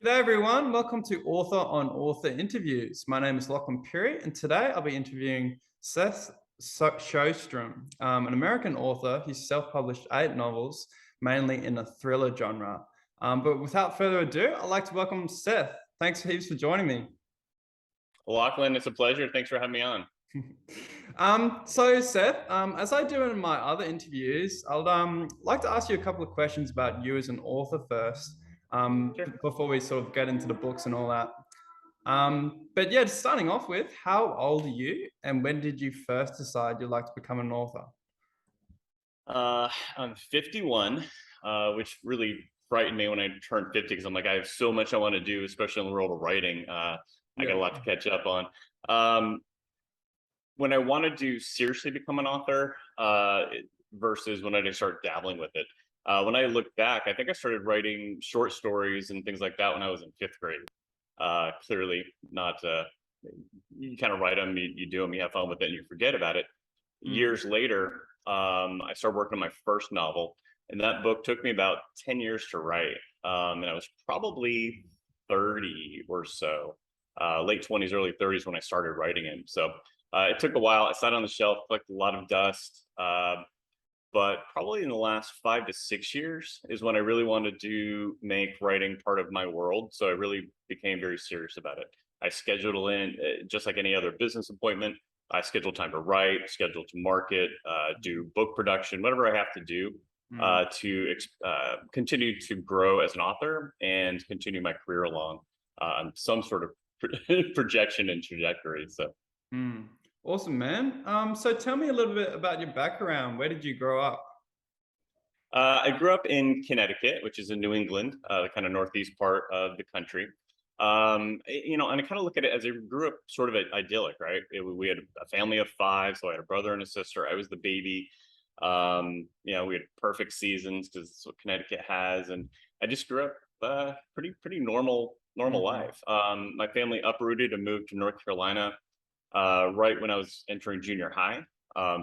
G'day everyone, welcome to Author on Author Interviews. My name is Lachlan Perry, and today I'll be interviewing Seth Sjostrom, an American author. He's self-published 8 novels, mainly in the thriller genre. But without further ado, I'd like to welcome Seth. Thanks heaps for joining me. Lachlan, it's a pleasure. Thanks for having me on. So Seth, as I do in my other interviews, I'd like to ask you a couple of questions about you as an author first, Sure. before we sort of get into the books and all that. But yeah, just starting off with, how old are you, and when did you first decide you'd like to become an author? I'm 51, which really frightened me when I turned 50 because I'm like, I have so much I want to do, especially in the world of writing. I got Yeah. a lot to catch up on. Um, when I wanted to seriously become an author versus when I just started dabbling with it. When I look back, I think I started writing short stories and things like that when I was in fifth grade. Clearly not, you kind of write them, you do them, you have fun with it, and you forget about it. Mm. Years later, I started working on my first novel, and that book took me about 10 years to write. And I was probably 30 or so, late 20s, early 30s when I started writing it. So it took a while. I sat on the shelf, collected a lot of dust. But probably in the last 5 to 6 years is when I really wanted to make writing part of my world. So I really became very serious about it. I scheduled in, just like any other business appointment. I schedule time to write, schedule to market, do book production, whatever I have to do Mm. to continue to grow as an author and continue my career along on some sort of projection and trajectory. So Mm. Awesome, man. So tell me a little bit about your background. Where did you grow up? I grew up in Connecticut, which is in New England, the kind of northeast part of the country. And I kind of look at it as I grew up sort of idyllic, right? We had a family of five, so I had a brother and a sister. I was the baby. We had perfect seasons because that's what Connecticut has, and I just grew up pretty normal Mhm. life. My family uprooted and moved to North Carolina right when I was entering junior high.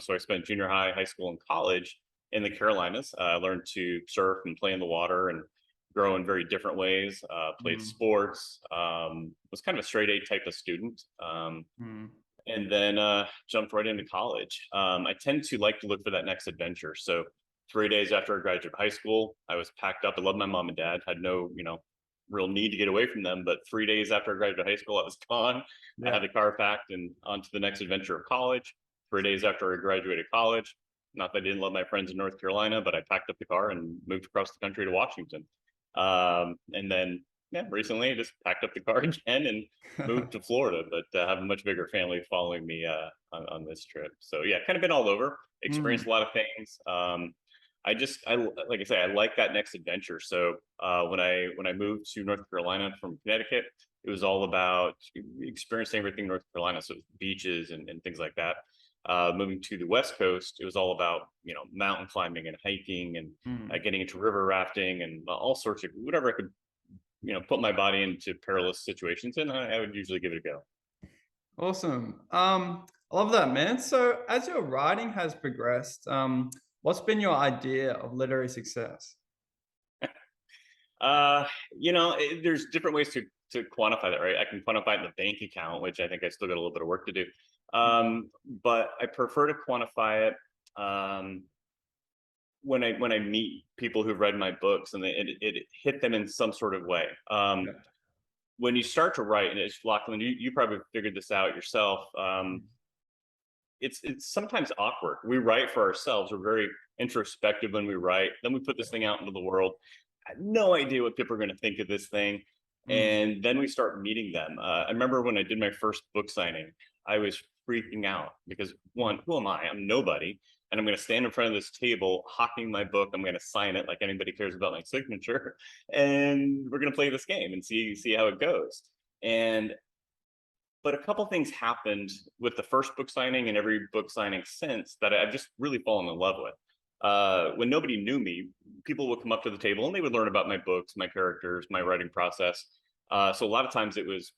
So I spent junior high, high school, and college in the Carolinas. I learned to surf and play in the water and grow in very different ways. Played Mm. sports. Was kind of a straight A type of student. Mm. And then jumped right into college. I tend to like to look for that next adventure. So 3 days after I graduated high school, I was packed up. I loved my mom and dad. Had no, real need to get away from them. But 3 days after I graduated high school, I was gone. I had Yeah. the car packed and on to the next adventure of college. 3 days after I graduated college, not that I didn't love my friends in North Carolina, but I packed up the car and moved across the country to Washington. And then, yeah, recently I just packed up the car again and moved to Florida, but have a much bigger family following me on this trip. So yeah, kind of been all over, experienced Mm. a lot of things. Like I say, I like that next adventure. So when I moved to North Carolina from Connecticut, it was all about experiencing everything North Carolina, so beaches and things like that. Moving to the West Coast, it was all about mountain climbing and hiking and Mm. getting into river rafting and all sorts of whatever I could put my body into perilous situations, and I would usually give it a go. Awesome. I love that, man. So as your writing has progressed, what's been your idea of literary success? Uh, there's different ways to quantify that, right? I can quantify it in the bank account, which I think I still got a little bit of work to do. Mm. But I prefer to quantify it when I meet people who've read my books and it hit them in some sort of way. Yeah. When you start to write, and it's Lachlan, you probably figured this out yourself. Mm. It's sometimes awkward. We write for ourselves. We're very introspective when we write. Then we put this thing out into the world. I had no idea what people are going to think of this thing. Mm. And then we start meeting them. I remember when I did my first book signing, I was freaking out because one, who am I? I'm nobody. And I'm going to stand in front of this table, hawking my book. I'm going to sign it like anybody cares about my signature. And we're going to play this game and see how it goes. And but a couple things happened with the first book signing and every book signing since that I've just really fallen in love with. When nobody knew me, people would come up to the table and they would learn about my books, my characters, my writing process. So a lot of times it was,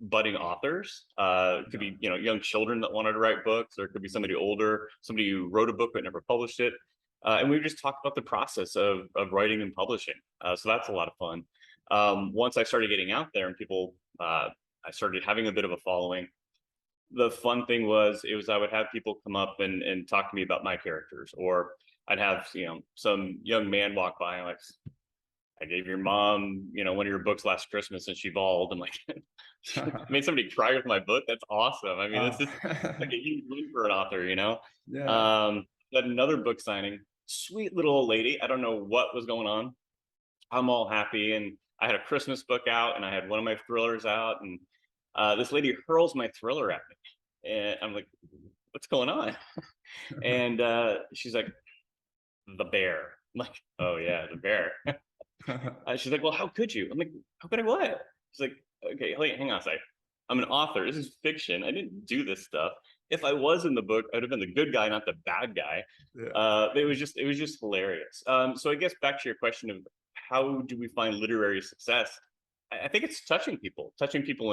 budding authors. It could Yeah. be, young children that wanted to write books, or it could be somebody older, somebody who wrote a book but never published it. And we would just talk about the process of writing and publishing. So that's a lot of fun. Once I started getting out there and people, I started having a bit of a following. The fun thing was, I would have people come up and talk to me about my characters, or I'd have, some young man walk by and like, I gave your mom, one of your books last Christmas and she bawled. I'm like, made somebody cry with my book. That's awesome. I mean, Uh, this is like a huge win for an author. yeah. But another book signing, sweet little old lady. I don't know what was going on. I'm all happy. And I had a Christmas book out and I had one of my thrillers out. And this lady hurls my thriller at me. And I'm like, what's going on? And she's like, the bear. I'm like, oh yeah, the bear. She's like, well, how could you? I'm like, how could I what? She's like, okay, hang on a sec. I'm an author. This is fiction. I didn't do this stuff. If I was in the book, I'd have been the good guy, not the bad guy. Yeah. It was just hilarious. So I guess back to your question of how do we find literary success? I think it's touching people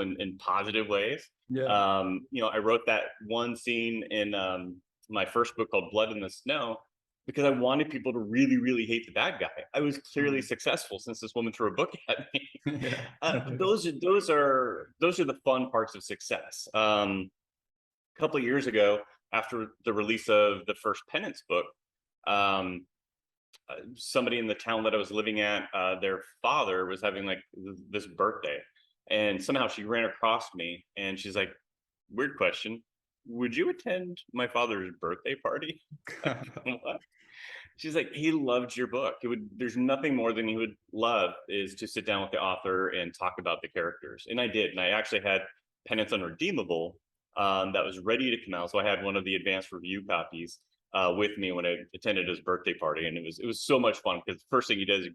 in positive ways. Yeah. I wrote that one scene in my first book called Blood in the Snow because I wanted people to really, really hate the bad guy. I was clearly successful since this woman threw a book at me. Yeah. Those are the fun parts of success. A couple of years ago, after the release of the first Penance book, um, somebody in the town that I was living at, their father was having like this birthday, and somehow she ran across me, and she's like, "Weird question. Would you attend my father's birthday party?" What? She's like, he loved your book. There's nothing more than he would love is to sit down with the author and talk about the characters. And I did. And I actually had Penance Unredeemable that was ready to come out. So I had one of the advanced review copies with me when I attended his birthday party. And it was so much fun because the first thing he does,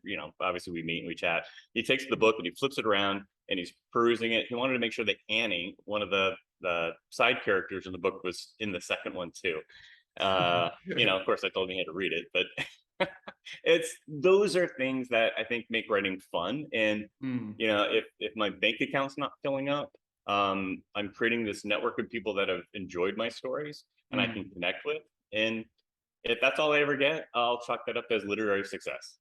obviously we meet and we chat. He takes the book and he flips it around and he's perusing it. He wanted to make sure that Annie, one of the side characters in the book, was in the second one too. Of course I told him he had to read it, but those are things that I think make writing fun. And if my bank account's not filling up, I'm creating this network of people that have enjoyed my stories and I can connect with. And if that's all I ever get, I'll chalk that up as literary success.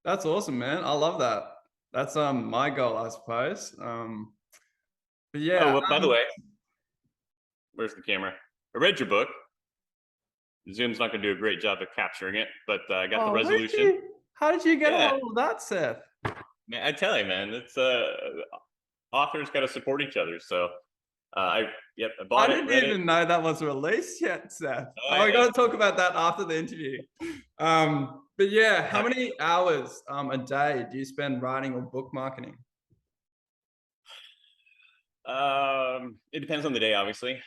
That's awesome, man. I love that. That's my goal, I suppose. But Oh, yeah, well, by the way, where's the camera? I read your book. Zoom's not going to do a great job of capturing it, but I got the resolution. How did you get Yeah, all of that, Seth? man, I tell you, man, it's authors got to support each other. So I I bought it, didn't read it. even know that was released yet, Seth. Oh, Oh, I yeah. got to talk about that after the interview. But yeah, how many hours a day do you spend writing or book marketing? It depends on the day, obviously.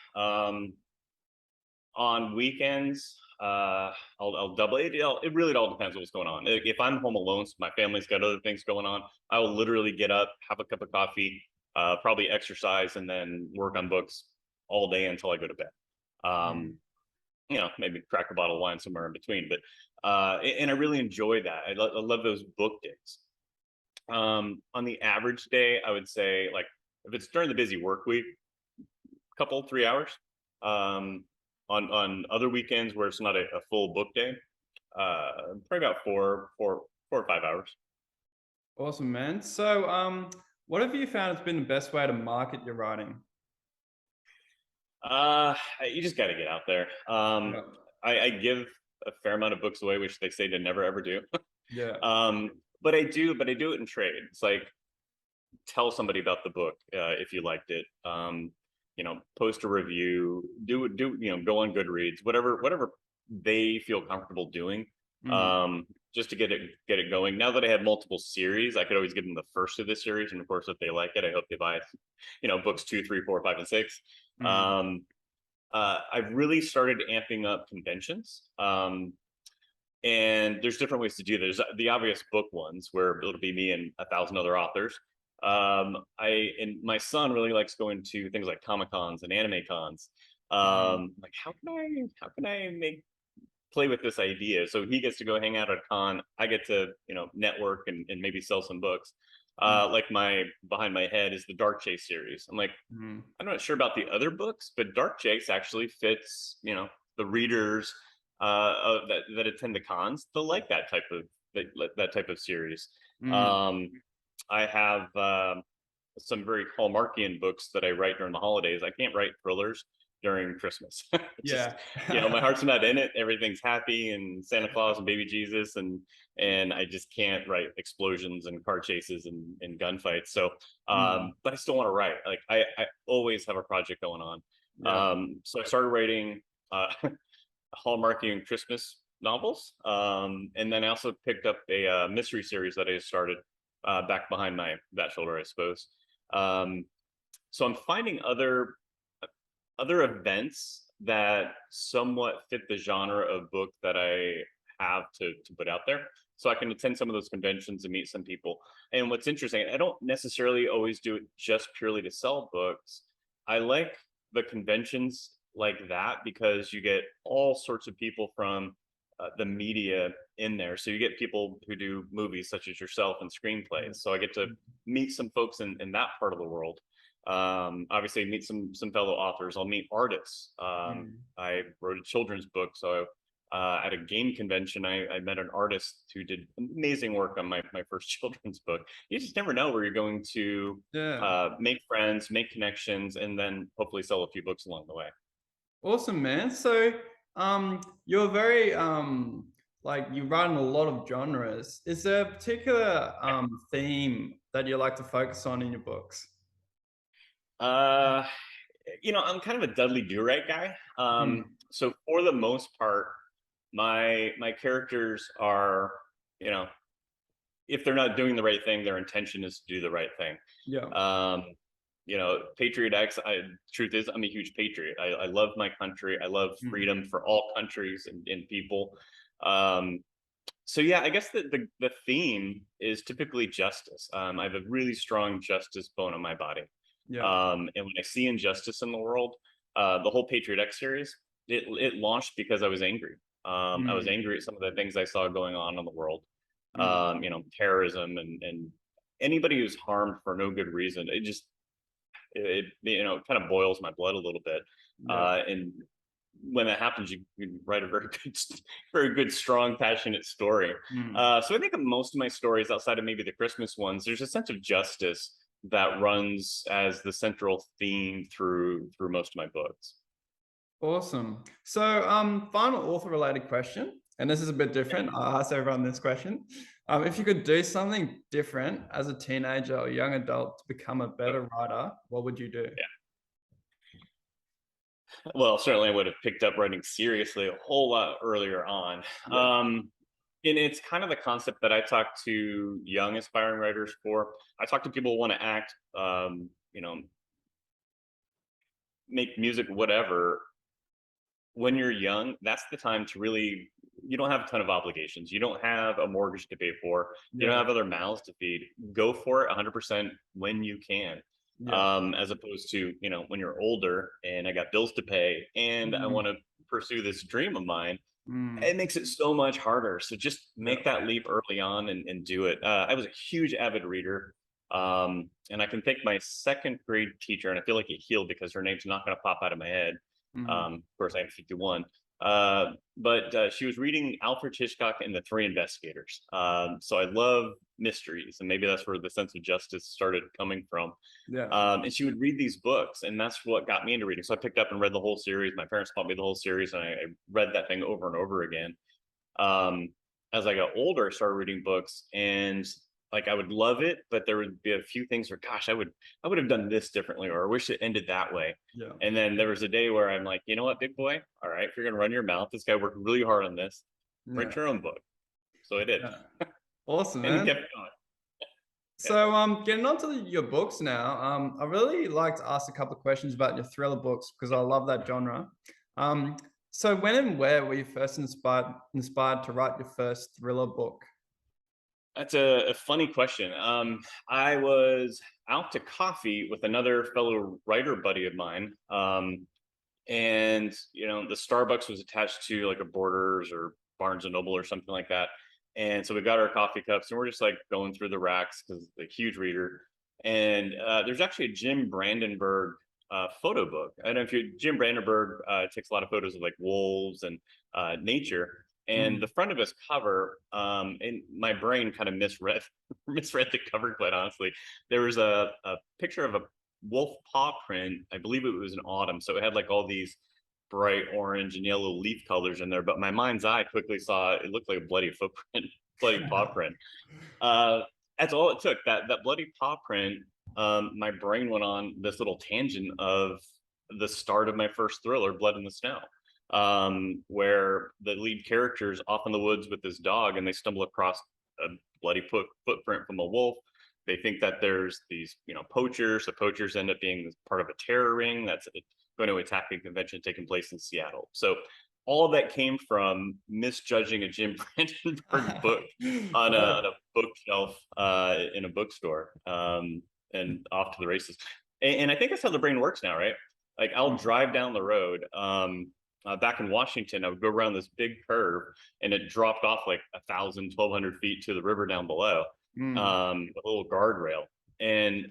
On weekends, I'll double it. It really all depends on what's going on. If I'm home alone, so my family's got other things going on, I will literally get up, have a cup of coffee, probably exercise, and then work on books all day until I go to bed. Maybe crack a bottle of wine somewhere in between. But and I really enjoy that. I love those book days. On the average day, I would say, like, if it's during the busy work week, couple 3 hours. On other weekends where it's not a full book day, probably about four or 5 hours. Awesome, man. So, what have you found has been the best way to market your writing? You just got to get out there. Yeah. I give a fair amount of books away, which they say to never ever do. Yeah. But I do it in trade. It's like, tell somebody about the book if you liked it. Post a review, do go on Goodreads, whatever they feel comfortable doing, Mm. just to get it going. Now that I have multiple series, I could always give them the first of the series, and of course, if they like it, I hope they buy, books 2, 3, 4, 5, and 6. Mm. I've really started amping up conventions. And there's different ways to do this. There's the obvious book ones where it'll be me and 1,000 other authors. And my son really likes going to things like Comic Cons and anime cons. Like, how can I play with this idea? So he gets to go hang out at a con. I get to network and maybe sell some books. Mm. Like behind my head is the Dark Chase series. I'm like, Mm. I'm not sure about the other books, but Dark Chase actually fits the readers that attend the cons. They'll like that type of series. Mm. I have some very Hallmarkian books that I write during the holidays. I can't write thrillers during Christmas. Just, Yeah. my heart's not in it. Everything's happy and Santa Claus and baby Jesus, and I just can't write explosions and car chases and gunfights. So, Mm, but I still want to write. Like I always have a project going on. yeah. So I started writing Hallmarkian Christmas novels, and then I also picked up a mystery series that I started back behind that shoulder, I suppose. Um, so I'm finding other events that somewhat fit the genre of book that I have to put out there. So I can attend some of those conventions and meet some people. And what's interesting, I don't necessarily always do it just purely to sell books. I like the conventions like that because you get all sorts of people from the media in there. So you get people who do movies such as yourself and screenplays. So I get to meet some folks in that part of the world. Obviously meet some fellow authors. I'll meet artists. Mm. I wrote a children's book, so at a game convention I met an artist who did amazing work on my first children's book. You just never know where you're going to Yeah. make friends, make connections, and then hopefully sell a few books along the way. Awesome, man. So, you're very like you write in a lot of genres. Is there a particular theme that you like to focus on in your books? uh I'm kind of a Dudley Do Right guy. Mm, So for the most part, my characters are, you know, if they're not doing the right thing, their intention is to do the right thing. yeah. Um, Patriot Acts. Truth is, I'm a huge patriot. I love my country. I love Mm, freedom for all countries and people. Um, so yeah, I guess the theme is typically justice. I have a really strong justice bone in my body. yeah. And when I see injustice in the world, the whole Patriot Act series, it launched because I was angry. I was Mm, angry at some of the things I saw going on in the world. mm, Terrorism and anybody who's harmed for no good reason. It kind of boils my blood a little bit. yeah. And when that happens, you write a very good, very good, strong, passionate story. Mm. So I think of most of my stories, outside of maybe the Christmas ones, there's a sense of justice that runs as the central theme through most of my books. Awesome. So, final author related question, and this is a bit Yeah. different. I ask everyone this question. If you could do something different as a teenager or young adult to become a Oh, better writer, what would you do? yeah. Well, certainly I would have picked up writing seriously a whole lot earlier on. Yeah. Um, and it's kind of the concept that I talk to young aspiring writers for. I talk to people who want to act, make music, whatever. When you're young, that's the time to really, you don't have a ton of obligations. You don't have a mortgage to pay for. You don't Yeah. have other mouths to feed. Go for it 100% when you can. Yeah. As opposed to, when you're older and I got bills to pay and I Mm, want to pursue this dream of mine, mm, it makes it so much harder. So just yeah. make that leap early on and do it. I was a huge avid reader. And I can thank my second grade teacher, and I feel like it healed because her name's not going to pop out of my head. Mm, Of course, I am 51. But she was reading Alfred Hitchcock and the Three Investigators. So I love mysteries, and maybe that's where the sense of justice started coming from. yeah. And she would read these books, and that's what got me into reading. So I picked up and read the whole series. My parents bought me the whole series, and I read that thing over and over again. Um, as I got older, I started reading books, and like I would love it, but there would be a few things where, gosh, I would have done this differently, or I wish it ended that way. Yeah. And then there was a day where I'm like, you know what, big boy, all right, if you're gonna run your mouth, this guy worked really hard on this. Yeah. Write your own book. So I did, Yeah. Awesome, and it man. kept going. Yeah. So, getting on to your books now, I really like to ask a couple of questions about your thriller books because I love that genre. Um, so when and where were you first inspired to write your first thriller book? That's a funny question. I was out to coffee with another fellow writer buddy of mine. And the Starbucks was attached to like a Borders or Barnes and Noble or something like that. And so we got our coffee cups and we're just like going through the racks because a huge reader. And there's actually a Jim Brandenburg photo book. I don't know if Jim Brandenburg takes a lot of photos of like wolves and nature. And the front of his cover, and my brain kind of misread misread the cover, quite honestly. There was a picture of a wolf paw print. I believe it was in autumn, so it had like all these bright orange and yellow leaf colors in there. But my mind's eye quickly saw it looked like a bloody footprint, bloody paw print. Uh, that's all it took. That bloody paw print. My brain went on this little tangent of the start of my first thriller, Blood in the Snow, where the lead character is off in the woods with this dog, and they stumble across a bloody footprint from a wolf. They think that there's these, poachers. The poachers end up being part of a terror ring that's going to attack a convention taking place in Seattle. So all of that came from misjudging a Jim Brandenburg book on Right. a bookshelf in a bookstore, and off to the races. And I think that's how the brain works now, right? Like I'll drive down the road. Back in Washington, I would go around this big curve, and it dropped off like 1,200 feet to the river down below, Mm. a little guardrail. And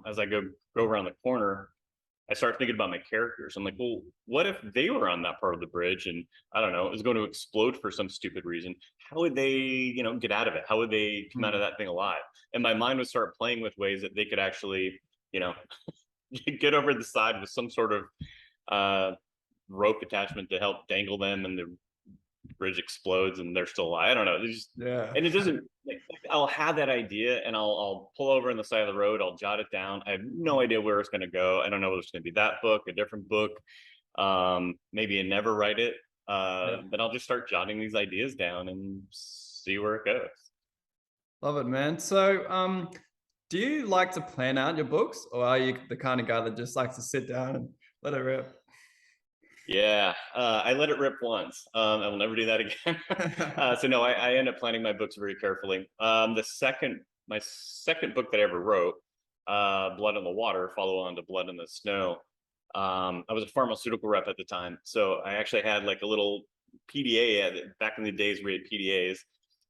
as I go around the corner, I start thinking about my characters. I'm like, well, what if they were on that part of the bridge and I don't know, it was going to explode for some stupid reason? How would they, get out of it? How would they come out of Mm. that thing alive? And my mind would start playing with ways that they could actually, you know, get over the side with some sort of uh, rope attachment to help dangle them, and the bridge explodes and they're still alive. I don't know. Yeah. And it doesn't. I'll have that idea and I'll pull over on the side of the road. I'll jot it down. I have no idea where it's going to go. I don't know whether it's going to be that book, a different book, maybe I never write it. Yeah. But I'll just start jotting these ideas down and see where it goes. Love it, man. So, do you like to plan out your books, or are you the kind of guy that just likes to sit down and let it rip? Yeah, I let it rip once. I will never do that again. So no, I end up planning my books very carefully. My second book that I ever wrote, Blood in the Water, follow on to Blood in the Snow. I was a pharmaceutical rep at the time, so I actually had like a little PDA back in the days we had PDAs,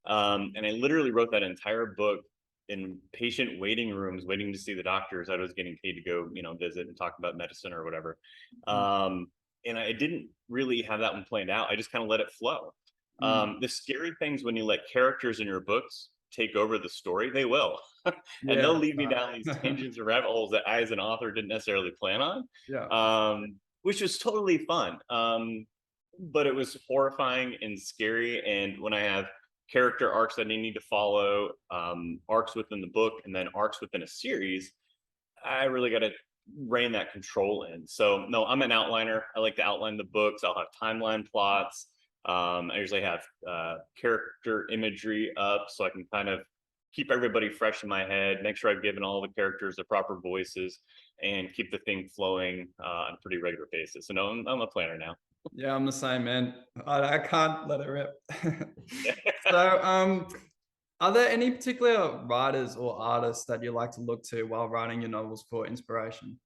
and I literally wrote that entire book in patient waiting rooms, waiting to see the doctors I was getting paid to go, visit and talk about medicine or whatever. Mm, Um, and I didn't really have that one planned out. I just kind of let it flow. mm. The scary things when you let characters in your books take over the story, they will, and Yeah, they'll that's lead me down these right. tangents or rabbit holes that I, as an author, didn't necessarily plan on, Yeah. which was totally fun. But it was horrifying and scary. And when I have character arcs that I need to follow, arcs within the book, and then arcs within a series, I really got to rein that control in. So no, I'm an outliner. I like to outline the books. I'll have timeline plots. I usually have character imagery up so I can kind of keep everybody fresh in my head, make sure I've given all the characters the proper voices, and keep the thing flowing on a pretty regular basis. So no, I'm a planner now. Yeah, I'm the same, man. I can't let it rip. So, are there any particular writers or artists that you like to look to while writing your novels for inspiration?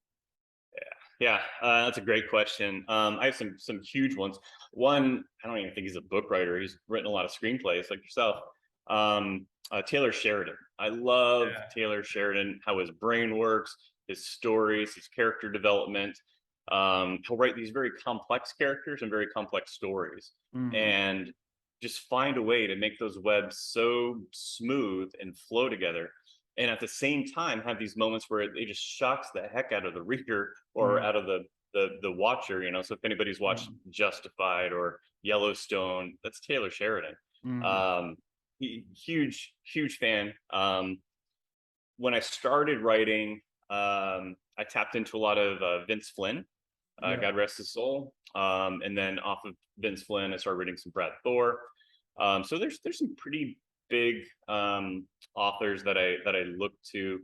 Yeah, that's a great question. I have some huge ones. One, I don't even think he's a book writer. He's written a lot of screenplays like yourself. Taylor Sheridan. I love Yeah. Taylor Sheridan, how his brain works, his stories, his character development. He'll write these very complex characters and very complex stories, Mm, and just find a way to make those webs so smooth and flow together, and at the same time have these moments where it just shocks the heck out of the reader or mm, out of the watcher. So if anybody's watched mm, Justified or Yellowstone, that's Taylor Sheridan. mm. um huge fan. When I started writing, I tapped into a lot of Vince Flynn, Yeah. God rest his soul. And then off of Vince Flynn, I started reading some Brad Thor. So there's some pretty big authors that I look to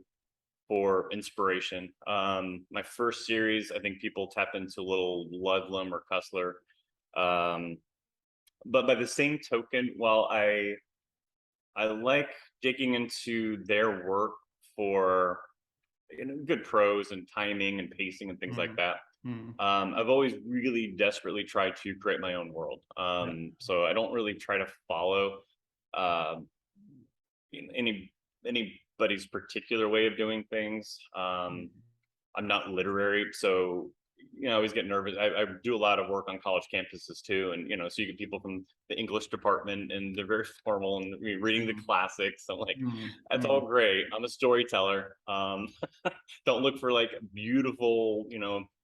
for inspiration. My first series, I think people tap into little Ludlum or Cussler. Um, but by the same token, while I like digging into their work for good prose and timing and pacing and things like Mm, that. mm. I've always really desperately tried to create my own world. Yeah. So I don't really try to follow um, anybody's particular way of doing things. Mm, I'm not literary, so I always get nervous. I do a lot of work on college campuses too, and so you get people from the English department, and they're very formal and reading the Mm, classics. I'm like, mm, that's mm. all great. I'm a storyteller. Don't look for like beautiful,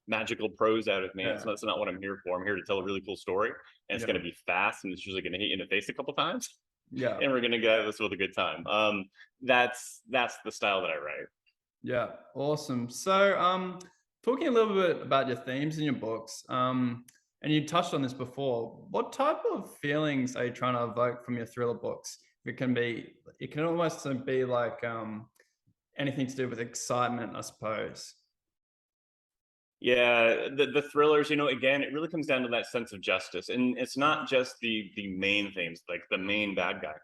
magical prose out of me. Yeah, That's not what I'm here for. I'm here to tell a really cool story, and it's yeah, going to be fast, and it's usually going to hit you in the face a couple times, yeah, and we're going to get out of this with a good time. That's the style that I write. yeah. Awesome. So, talking a little bit about your themes in your books, and you touched on this before. What type of feelings are you trying to evoke from your thriller books? It can almost be like anything to do with excitement, I suppose. Yeah, the thrillers, again, it really comes down to that sense of justice, and it's not just the main themes, like the main bad guy.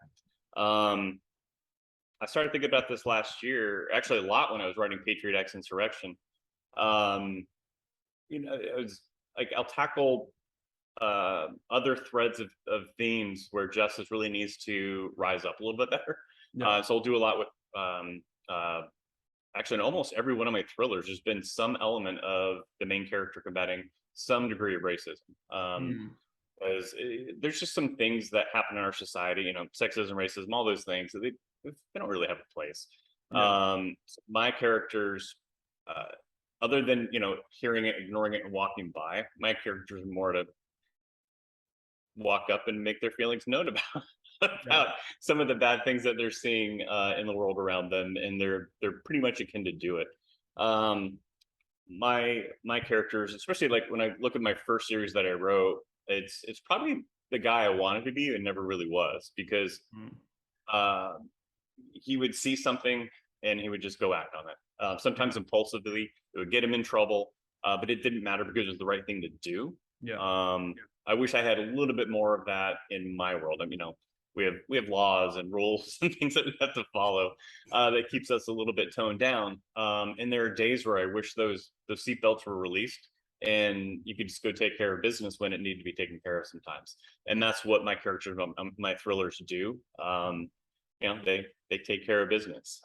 Um, I started thinking about this last year, actually a lot when I was writing Patriot Act's Insurrection. Um, it was like I'll tackle other threads of themes where justice really needs to rise up a little bit better. Yeah. So I'll do a lot with actually in almost every one of my thrillers, there's been some element of the main character combating some degree of racism. Mm, Because there's just some things that happen in our society, sexism, racism, all those things, they don't really have a place. yeah. My characters, uh, other than, hearing it, ignoring it, and walking by, my characters are more to walk up and make their feelings known about Yeah. about some of the bad things that they're seeing in the world around them, and they're pretty much akin to do it. Um, my characters, especially like when I look at my first series that I wrote, it's probably the guy I wanted to be and never really was, because Mm, uh, he would see something and he would just go act on it. Sometimes impulsively, it would get him in trouble, but it didn't matter because it was the right thing to do. yeah. I wish I had a little bit more of that in my world. I mean, we have laws and rules and things that we have to follow that keeps us a little bit toned down. And there are days where I wish those seatbelts were released and you could just go take care of business when it needed to be taken care of sometimes. And that's what my characters, my thrillers do. They take care of business.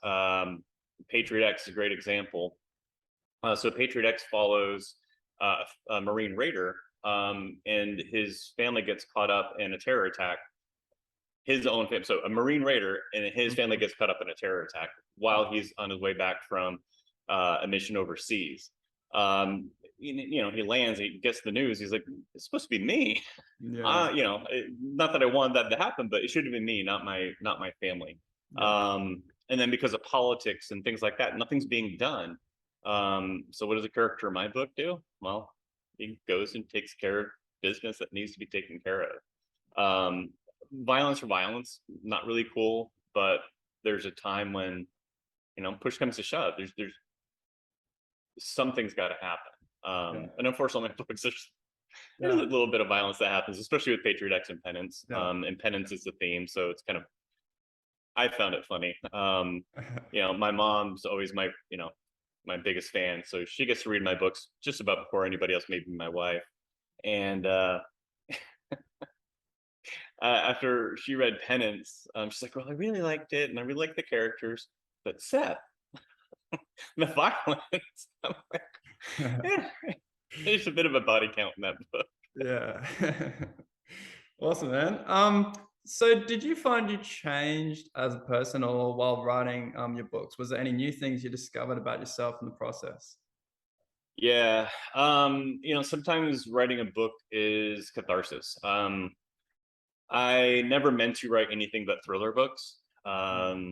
Patriot Act is a great example. So Patriot Act follows a Marine Raider, and his family gets caught up in a terror attack. His own family, so a Marine Raider and his family Mhm. gets caught up in a terror attack while he's on his way back from a mission overseas. He lands, he gets the news. He's like, "It's supposed to be me." Yeah. Not that I wanted that to happen, but it should have been me, not my family. Yeah. And then because of politics and things like that, nothing's being done. So what does a character in my book do? Well, he goes and takes care of business that needs to be taken care of. Violence for violence, not really cool, but there's a time when push comes to shove. There's something's got to happen. Yeah. And unfortunately, my books there's a Yeah. little bit of violence that happens, especially with Patriot Act and Penance. Yeah. And Penance is the theme, so it's kind of I found it funny. My mom's always my biggest fan, so she gets to read my books just about before anybody else, maybe my wife. And after she read Penance, she's like, "Well, I really liked it, and I really liked the characters, but Seth, the violence." I'm like, yeah, there's a bit of a body count in that book. Yeah. Awesome, man. So did you find you changed as a person or while writing your books? Was there any new things you discovered about yourself in the process? Yeah. Sometimes writing a book is catharsis. I never meant to write anything but thriller books. I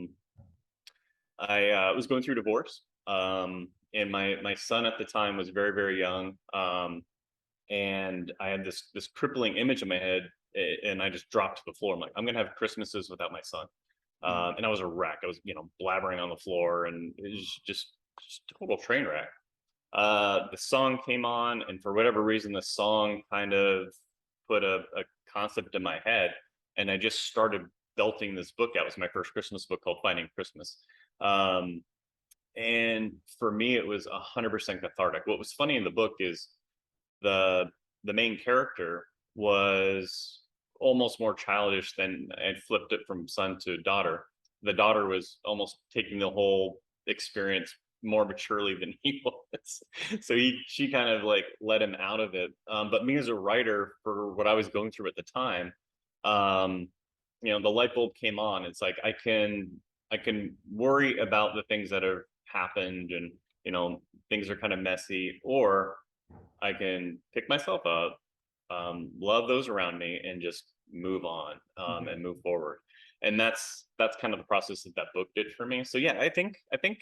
was going through divorce, and my son at the time was very very young, and I had this crippling image in my head, and I just dropped to the floor. I'm like, I'm gonna have Christmases without my son, Mm, and I was a wreck. I was blabbering on the floor, and it was just total train wreck. The song came on, and for whatever reason, the song kind of put a concept in my head, and I just started belting this book out. It was my first Christmas book called Finding Christmas. Um, and for me, it was 100% cathartic. What was funny in the book is the the main character was almost more childish than I flipped it from son to daughter. The daughter was almost taking the whole experience more maturely than he was. So she kind of like let him out of it. But me as a writer, for what I was going through at the time, the light bulb came on. It's like I can worry about the things that have happened, and things are kind of messy, or I can pick myself up, love those around me, and just move on, and move forward. And that's kind of the process that book did for me. So yeah, I think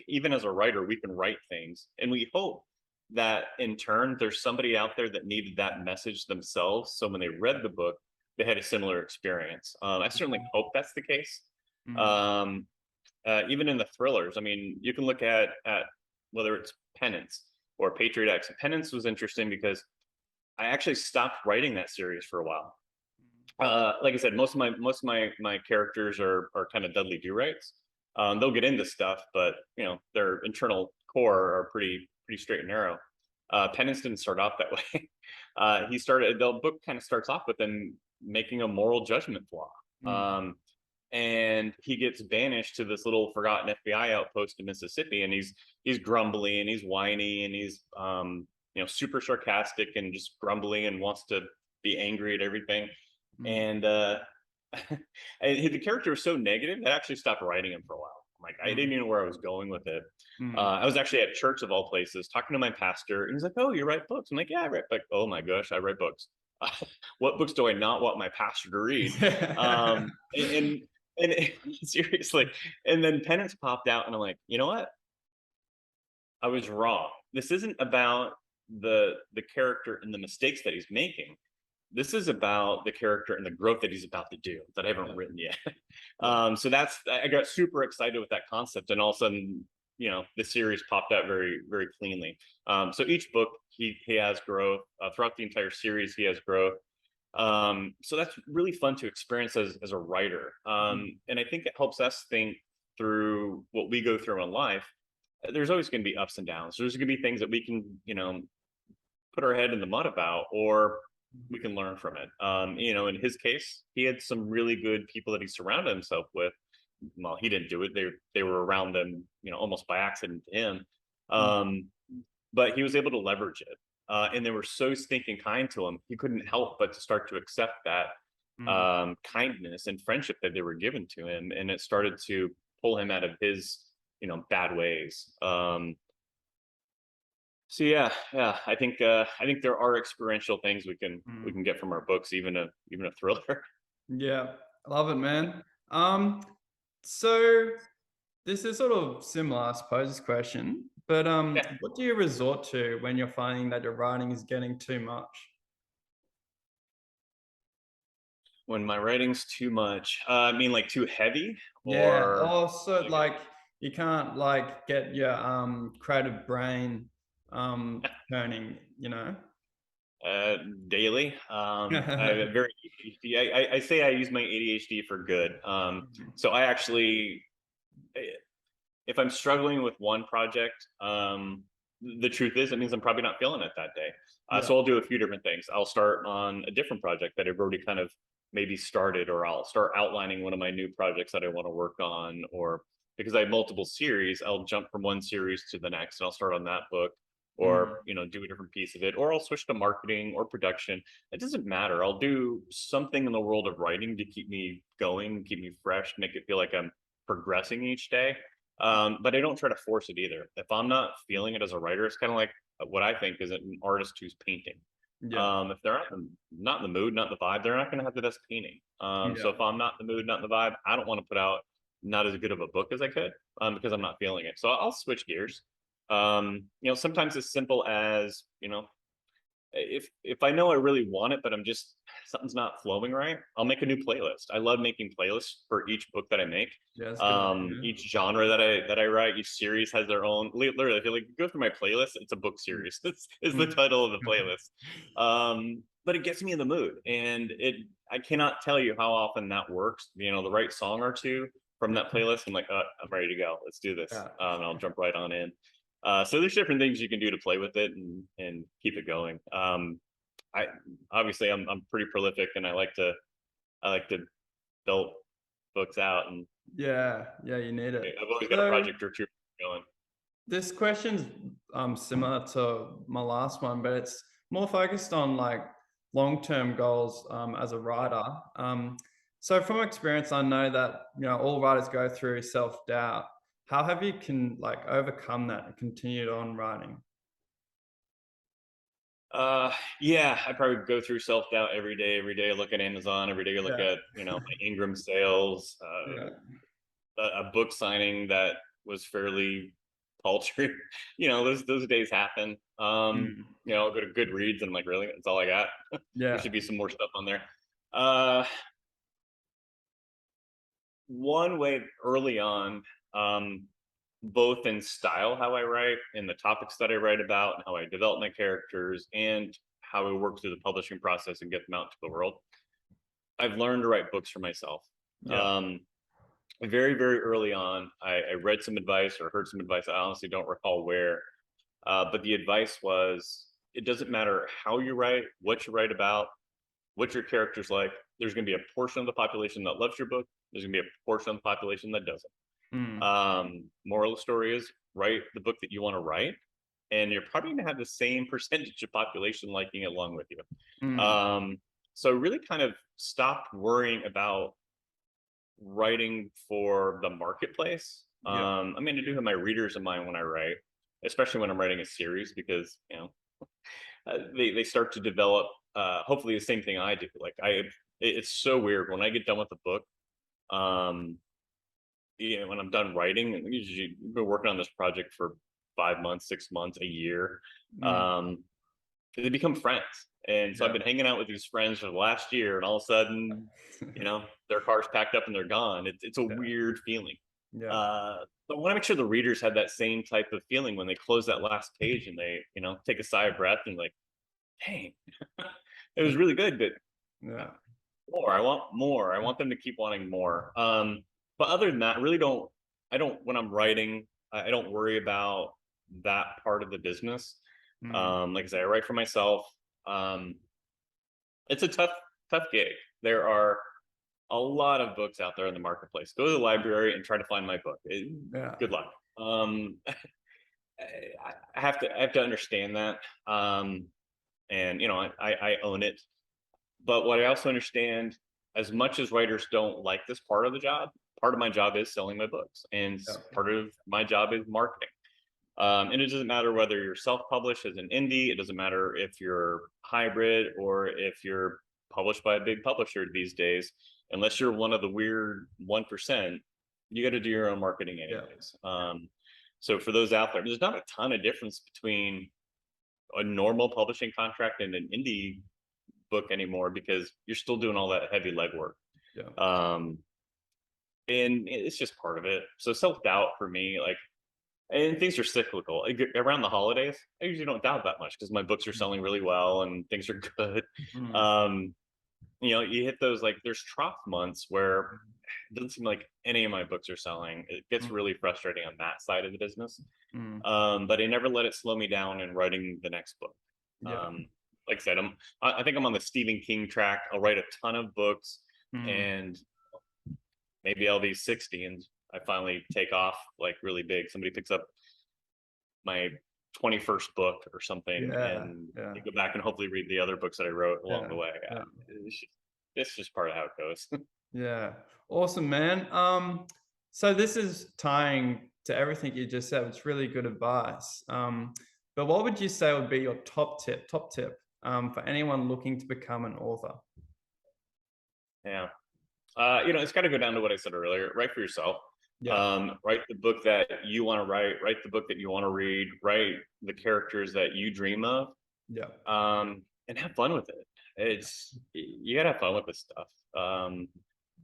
even as a writer, we can write things, and we hope that in turn there's somebody out there that needed that message themselves. So when they read the book, they had a similar experience. I certainly hope that's the case. Mm. Um, Even in the thrillers, I mean, you can look at whether it's Penance or Patriot Act. Penance was interesting because I actually stopped writing that series for a while. Like I said, most of my characters are kind of Dudley Do Rights. They'll get into stuff, but their internal core are pretty straight and narrow. Penance didn't start off that way. The book kind of starts off with him making a moral judgment flaw. Mm. And he gets banished to this little forgotten FBI outpost in Mississippi, and he's grumbly and he's whiny and he's super sarcastic and just grumbly and wants to be angry at everything. Mm. And and the character was so negative that I actually stopped writing him for a while. I'm like, I didn't even know where I was going with it. Mm. I was actually at church of all places talking to my pastor, and he's like, "Oh, you write books?" I'm like, "Yeah, I write." Like, "Oh my gosh, I write books." What books do I not want my pastor to read? And seriously, and then Penance popped out, and I'm like, you know what? I was wrong. This isn't about the character and the mistakes that he's making. This is about the character and the growth that he's about to do that I haven't written yet. So I got super excited with that concept, and all of a sudden, the series popped out very, very cleanly. So each book he has growth, throughout the entire series. He has growth. So that's really fun to experience as a writer. And I think it helps us think through what we go through in life. There's always going to be ups and downs. There's going to be things that we can, put our head in the mud about, or we can learn from it. In his case, he had some really good people that he surrounded himself with. Well, he didn't do it. They were around them, almost by accident to him. Um, but he was able to leverage it. And they were so stinking kind to him. He couldn't help but to start to accept that kindness and friendship that they were given to him, and it started to pull him out of his, bad ways. So yeah, I think there are experiential things we can get from our books, even a thriller. Yeah, I love it, man. So this is sort of similar, I suppose, this question, but Yeah. what do you resort to when you're finding that your writing is getting too much? When my writing's too much, I mean, like too heavy, Yeah. or Also, like like you can't like get your creative brain turning, you know? uh, daily. I have a very ADHD. I say I use my ADHD for good. So I actually, if I'm struggling with one project, the truth is, it means I'm probably not feeling it that day. Yeah. So I'll do a few different things. I'll start on a different project that I've already kind of maybe started, or I'll start outlining one of my new projects that I want to work on, or because I have multiple series, I'll jump from one series to the next, and I'll start on that book, or Mm. do a different piece of it, or I'll switch to marketing or production. It doesn't matter. I'll do something in the world of writing to keep me going, keep me fresh, make it feel like I'm progressing each day. But I don't try to force it either. If I'm not feeling it as a writer, it's kind of like what I think is an artist who's painting. Yeah. If they're not in the mood, not in the vibe, they're not going to have the best painting. So Yeah. if I'm not in the mood, not in the vibe, I don't want to put out not as good of a book as I could, because I'm not feeling it. So I'll switch gears. Sometimes as simple as, if I know I really want it, but I'm just something's not flowing right, I'll make a new playlist. I love making playlists for each book that I make. Yeah, that's a good idea. Each genre that I write, each series has their own. Literally, if you like go through my playlist, it's a book series. This is the Mm. title of the playlist. But it gets me in the mood, and I cannot tell you how often that works. The right song or two from that playlist, I'm like, I'm ready to go. Let's do this. Yeah. And I'll jump right on in. So there's different things you can do to play with it and keep it going. I obviously I'm pretty prolific, and I like to build books out, and Yeah. Yeah, you need it. I've always got a So project or two going. this question's similar to my last one, but it's more focused on like long-term goals as a writer. So from experience, I know that all writers go through self-doubt. How have you can like overcome that and continued on writing? Uh, yeah, I probably go through self-doubt every day I look at Amazon, every day I look Yeah, at, my Ingram sales, yeah, a book signing that was fairly paltry. Those days happen. mm, I'll go to Goodreads and I'm like, really? That's all I got? There yeah, should be some more stuff on there. Uh, One way early on, um, both in style, how I write, and the topics that I write about, and how I develop my characters, and how I work through the publishing process and get them out to the world. I've learned to write books for myself. yeah, Um, Very, very early on, I read some advice or heard some advice. I honestly don't recall where, but the advice was it doesn't matter how you write, what you write about, what your character's like. There's going to be a portion of the population that loves your book. There's going to be a portion of the population that doesn't. mm, Moral of the story is write the book that you want to write, and you're probably going to have the same percentage of population liking it along with you. mm, So really kind of stopped worrying about writing for the marketplace. yeah, I do have my readers in mind when I write, especially when I'm writing a series, because they start to develop hopefully the same thing I do. It's so weird when I get done with the book. Um, when I'm done writing, and usually we've been working on this project for 5 months, 6 months, a year. mm, Um, they become friends. And so I've yeah, been hanging out with these friends for the last year, and all of a sudden, their car's packed up and they're gone. It's a yeah, weird feeling. yeah, Uh, but I want to make sure the readers have that same type of feeling when they close that last page and they, take a sigh of breath and like, dang, it was really good, but yeah, more. I want more. I want them to keep wanting more. But other than that, I really don't. I don't when I'm writing. I don't worry about that part of the business. mm, Like I say, I write for myself. Um, it's a tough gig. There are a lot of books out there in the marketplace. Go to the library and try to find my book. yeah, Good luck. I have to understand that. And I own it. But what I also understand, as much as writers don't like this part of the job, part of my job is selling my books, and yeah, part of my job is marketing. And it doesn't matter whether you're self-published as an indie. It doesn't matter if you're hybrid or if you're published by a big publisher these days. Unless you're one of the weird 1%, you got to do your own marketing yeah, anyways. So for those out there, there's not a ton of difference between a normal publishing contract and an indie book anymore because you're still doing all that heavy legwork. yeah, Um, and it's just part of it. So self-doubt for me, like, and things are cyclical. Around the holidays, I usually don't doubt that much because my books are selling really well and things are good. mm, Um, you hit those, like, there's trough months where it doesn't seem like any of my books are selling. It gets mm, really frustrating on that side of the business. mm, But I never let it slow me down in writing the next book. yeah, Um, like I said, I think I'm on the Stephen King track. I'll write a ton of books, mm, and maybe I'll be 60 and I finally take off like really big. Somebody picks up my 21st book or something, yeah, and yeah, they go back and hopefully read the other books that I wrote along yeah, the way. yeah. It's just part of how it goes. Yeah, awesome, man. So this is tying to everything you just said. It's really good advice. But what would you say would be your top tip, for anyone looking to become an author? Yeah. It's got to go down to what I said earlier. Write for yourself. Yeah, Write the book that you want to write. Write the book that you want to read. Write the characters that you dream of, yeah, and have fun with it. You gotta have fun with this stuff.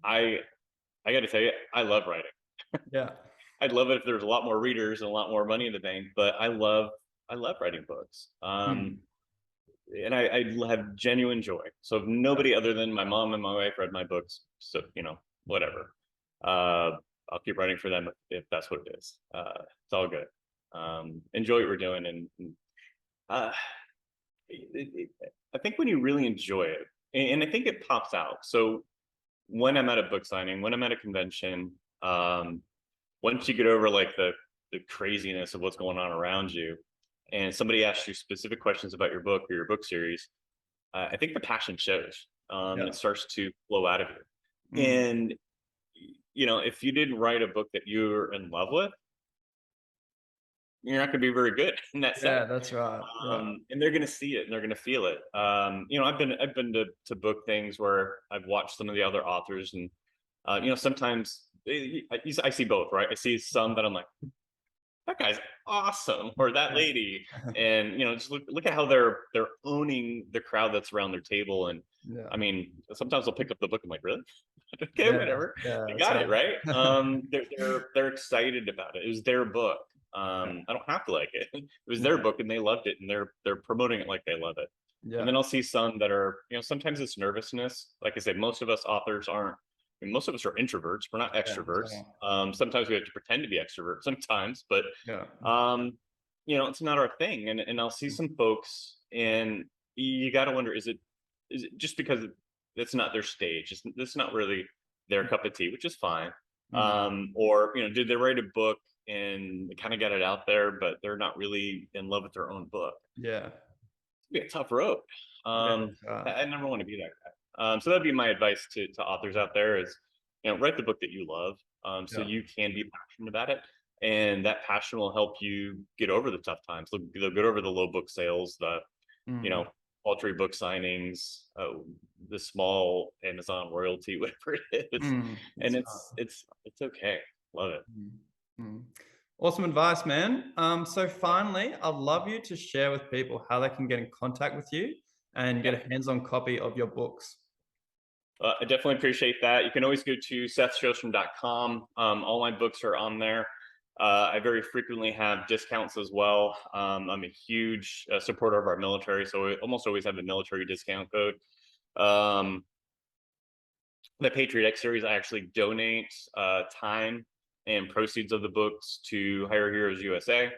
I I got to tell you, I love writing. yeah, I'd love it if there's a lot more readers and a lot more money in the bank, but I love writing books. mm, And I have genuine joy. So if yeah, nobody other than my mom and my wife read my books, so whatever. Uh, I'll keep writing for them if that's what it is. It's all good. Enjoy what we're doing, and uh, I think when you really enjoy it, and I think it pops out. So when I'm at a book signing, when I'm at a convention, once you get over like the craziness of what's going on around you, and somebody asks you specific questions about your book or your book series, I think the passion shows, and Yeah. it starts to flow out of you. Mm. And if you didn't write a book that you're in love with, you're not going to be very good in that Yeah, setting. that's right. Yeah. And they're going to see it and they're going to feel it. I've been to book things where I've watched some of the other authors, and sometimes I see both, right? I see some that I'm like, that guy's awesome, or that Yeah. lady, and just look at how they're owning the crowd that's around their table. And Yeah. I mean, sometimes I'll pick up the book. I'm like, really? Okay, Yeah. whatever. Yeah, They that's got it right. right. They're excited about it. It was their book. Yeah. I don't have to like it. It was their Yeah. book, and they loved it, and they're promoting it like they love it. And Yeah. then I'll see some that are, sometimes it's nervousness. Like I said, most of us authors aren't. I mean, most of us are introverts. We're not Yeah. extroverts. So, Sometimes we have to pretend to be extroverts. Sometimes, but yeah. it's not our thing. And I'll see some folks, and you got to wonder, is it just because it's not their stage? It's not really their cup of tea, which is fine. Mm. Or did they write a book and kind of got it out there, but they're not really in love with their own book? Yeah. It'd be a tough road. Yeah. That's right. I never want to be that guy. So that'd be my advice to authors out there: is write the book that you love, so Yeah. you can be passionate about it, and that passion will help you get over the tough times. They'll get over the low book sales, the Mm. paltry book signings, the small Amazon royalty, whatever it is. Mm. And That's it's okay. Love it. right. Mm. Awesome advice, man. So finally, I'd love you to share with people how they can get in contact with you and get Yeah. a hands-on copy of your books. I definitely appreciate that. You can always go to SethSjostrom.com. All my books are on there. I very frequently have discounts as well. I'm a huge supporter of our military, so I almost always have a military discount code. Um, the Patriot Act series, I actually donate time and proceeds of the books to Hire Heroes USA.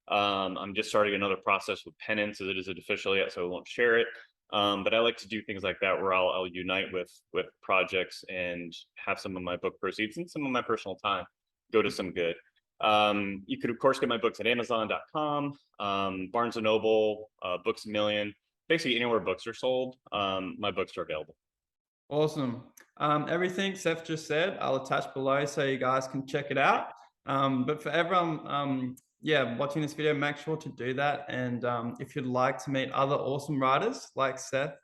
I'm just starting another process with Penance, as it isn't official yet, so I won't share it. But I like to do things like that, where I'll unite with projects and have some of my book proceeds and some of my personal time go to some good. You could, of course, get my books at Amazon.com, Barnes & Noble, Books A Million. Basically, anywhere books are sold, my books are available. Awesome. Everything Seth just said, I'll attach below so you guys can check it out. But for everyone, yeah, watching this video, make sure to do that. And if you'd like to meet other awesome writers like Seth,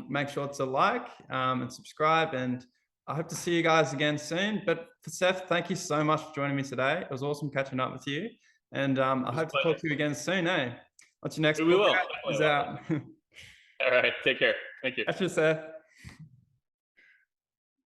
make sure to like and subscribe. And I hope to see you guys again soon. But for Seth, thank you so much for joining me today. It was awesome catching up with you. And I hope to talk to you again soon, eh? What's your next We book will. out? Is out. All right. Take care. Thank you. That's just Seth.